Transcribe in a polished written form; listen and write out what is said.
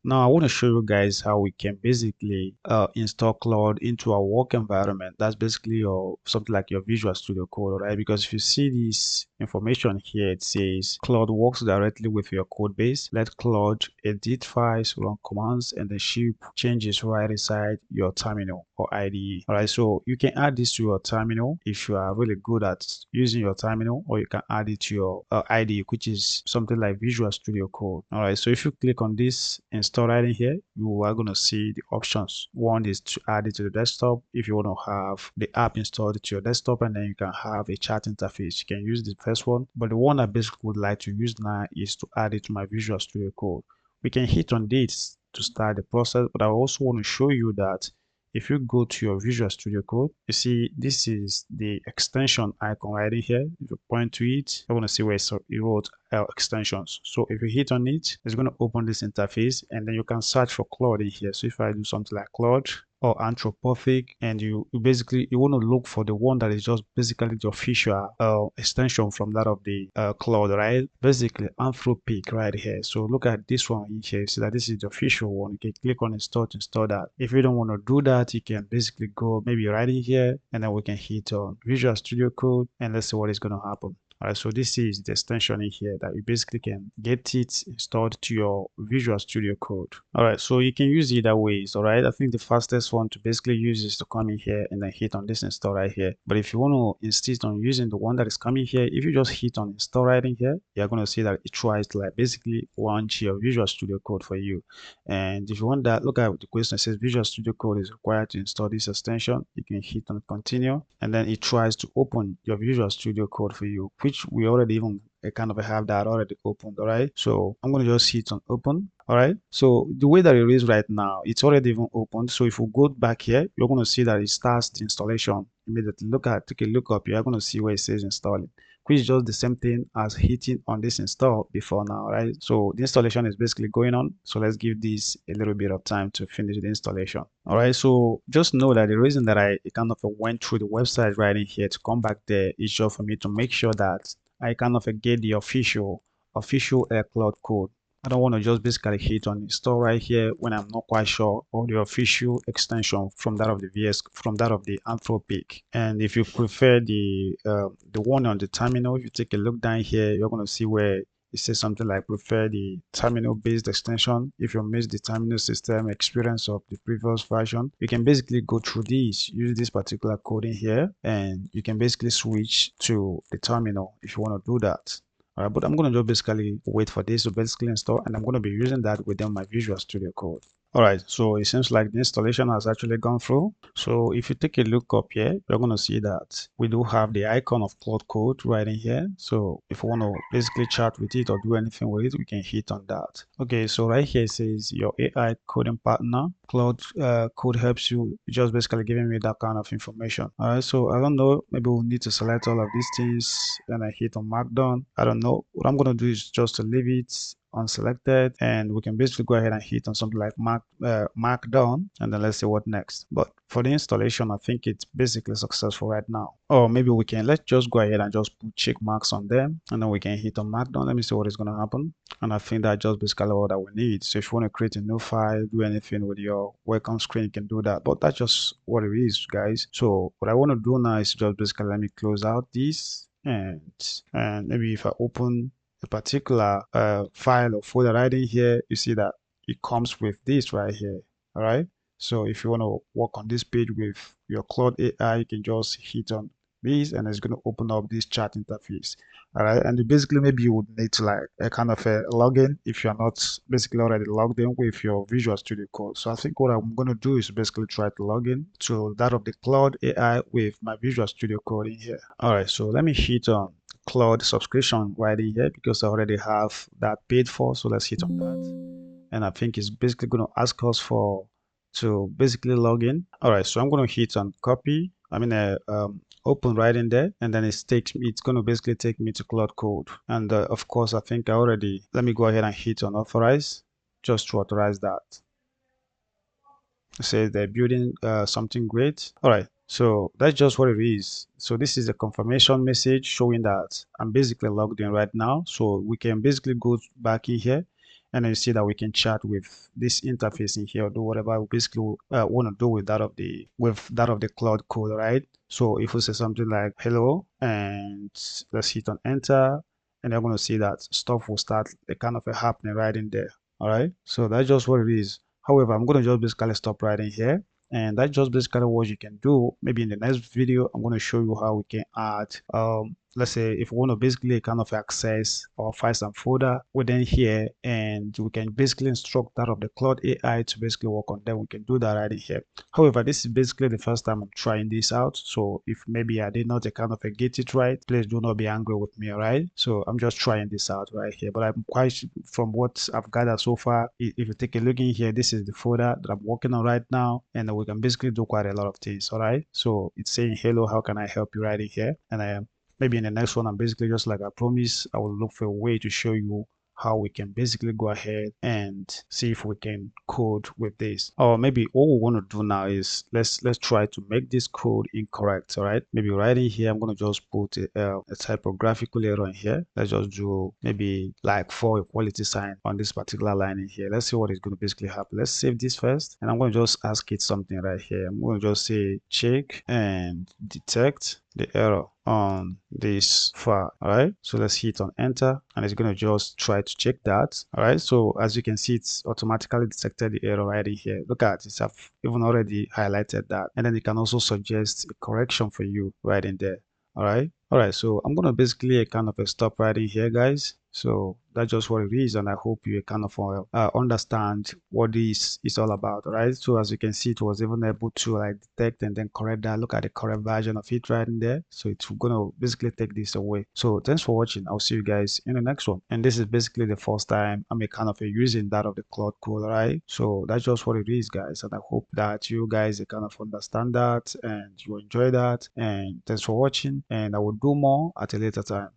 Now I want to show you guys how we can basically install Claude into our work environment. That's basically your something like your Visual Studio Code, right? Because if you see this information here, it says Claude works directly with your code base. Let Claude edit files, run commands, and then ship changes right inside your terminal or IDE. All right, so you can add this to your terminal if you are really good at using your terminal, or you can add it to your IDE, which is something like Visual Studio Code. All right, so if you click on this install right in here, you are going to see the options. One is to add it to the desktop if you want to have the app installed to your desktop, and then you can have a chat interface. You can use the first one, but the one I basically would like to use now is to add it to my Visual Studio Code. We can hit on this to start the process, but I also want to show you that if you go to your Visual Studio Code, you see this is the extension icon right in here. If you point to it, I want to see where it wrote extensions. So if you hit on it, it's going to open this interface, and then you can search for Claude in here. So if I do something like Claude or Anthropic, and you basically you want to look for the one that is just basically the official extension from that of the Claude, right? Basically Anthropic right here. So look at this one in here. See that this is the official one. You can click on install to install that. If you don't want to do that, you can basically go maybe right in here, and then we can hit on Visual Studio Code, and let's see what is going to happen. All right, so this is the extension in here that you basically can get it installed to your Visual Studio Code. All right, so you can use either ways. All right, I think the fastest one to basically use is to come in here and then hit on this install right here. But if you want to insist on using the one that is coming here, if you just hit on install right in here, you're going to see that it tries to like basically launch your Visual Studio Code for you. And if you want that, look at the question. It says Visual Studio Code is required to install this extension. You can hit on continue, and then it tries to open your Visual Studio Code for you, which we already even kind of have that already opened. All right, so I'm going to just hit on open. All right, so the way that it is right now, it's already even opened. So if we go back here, you're going to see that it starts the installation immediately. Take a look up. You're going to see where it says installing, which is just the same thing as hitting on this install before now, right? So the installation is basically going on. So let's give this a little bit of time to finish the installation. All right, so just know that the reason that I kind of went through the website right in here to come back there is just for me to make sure that I kind of get the official Claude Code. I don't want to just basically hit on install right here when I'm not quite sure of the official extension from that of the Anthropic. And if you prefer the one on the terminal, if you take a look down here, you're going to see where it says something like prefer the terminal based extension. If you miss the terminal system experience of the previous version, you can basically go through this, use this particular code in here, and you can basically switch to the terminal if you want to do that. All right, but I'm going to just basically wait for this to basically install, and I'm going to be using that within my Visual Studio Code. All right, so it seems like the installation has actually gone through. So if you take a look up here, you're going to see that we do have the icon of Claude Code right in here. So if you want to basically chat with it or do anything with it, we can hit on that. Okay, so right here it says your AI coding partner. Claude Code helps you, just basically giving me that kind of information. All right, so I don't know, maybe we'll need to select all of these things and I hit on Markdown. I don't know. What I'm going to do is just to leave it unselected, and we can basically go ahead and hit on something like markdown, and then let's see what next. But for the installation, I think it's basically successful right now. Or maybe let's just go ahead and just put check marks on them, and then we can hit on markdown. Let me see what is going to happen. And I think that's just basically all that we need. So if you want to create a new file, do anything with your welcome screen, you can do that. But that's just what it is, guys. So what I want to do now is just basically let me close out this, and maybe if I open a particular file or folder right in here, you see that it comes with this right here. All right, so if you want to work on this page with your Claude AI, you can just hit on this, and it's going to open up this chat interface. All right, and basically maybe you would need to like a kind of a login if you're not basically already logged in with your Visual Studio Code. So I think what I'm going to do is basically try to log in to that of the Claude AI with my Visual Studio Code in here. All right, so let me hit on Claude subscription right in here because I already have that paid for. So let's hit on that, and I think it's basically going to ask us to basically log in. All right, so I'm going to hit on copy. Open right in there, and then it's going to basically take me to Claude Code. And of course, I think let me go ahead and hit on authorize just to authorize that. It says they're building something great. All right, so that's just what it is. So this is a confirmation message showing that I'm basically logged in right now. So we can basically go back in here and then you see that we can chat with this interface in here, or do whatever we basically want to do with that of the Claude Code, right? So if we say something like hello, and let's hit on enter, and you're going to see that stuff will start kind of happening right in there. All right, so that's just what it is. However, I'm going to just basically stop right in here. And that's just basically what you can do. Maybe in the next video, I'm going to show you how we can add, let's say if we want to basically kind of access our files and folder within here, and we can basically instruct that of the Claude AI to basically work on them. We can do that right in here. However, this is basically the first time I'm trying this out. So if maybe I did not kind of get it right, please do not be angry with me, all right? So I'm just trying this out right here. But I'm quite, from what I've gathered so far, if you take a look in here, this is the folder that I'm working on right now, and we can basically do quite a lot of things, all right? So it's saying, hello, how can I help you right in here? And I am maybe in the next one, I'm basically just like I promised, I will look for a way to show you how we can basically go ahead and see if we can code with this. Or maybe what we want to do now is let's try to make this code incorrect. All right, maybe right in here I'm going to just put a typographical error in here. Let's just do maybe like 4 equality sign on this particular line in here. Let's see what is going to basically happen. Let's save this first, and I'm going to just ask it something right here. I'm going to just say check and detect the error on this file. All right, so let's hit on enter, and it's going to just try to check that. All right, so as you can see, it's automatically detected the error right in here. Look at it, I've even already highlighted that, and then it can also suggest a correction for you right in there. All right, so I'm going to basically kind of stop right in here, guys. So that's just what it is, and I hope you kind of understand what this is all about. All right, so as you can see, it was even able to like detect and then correct that. Look at the correct version of it right in there. So it's gonna basically take this away. So thanks for watching. I'll see you guys in the next one. And this is basically the first time I'm kind of using that of the Claude Code. All right, so that's just what it is, guys, and I hope that you guys kind of understand that and you enjoy that. And thanks for watching, and I will do more at a later time.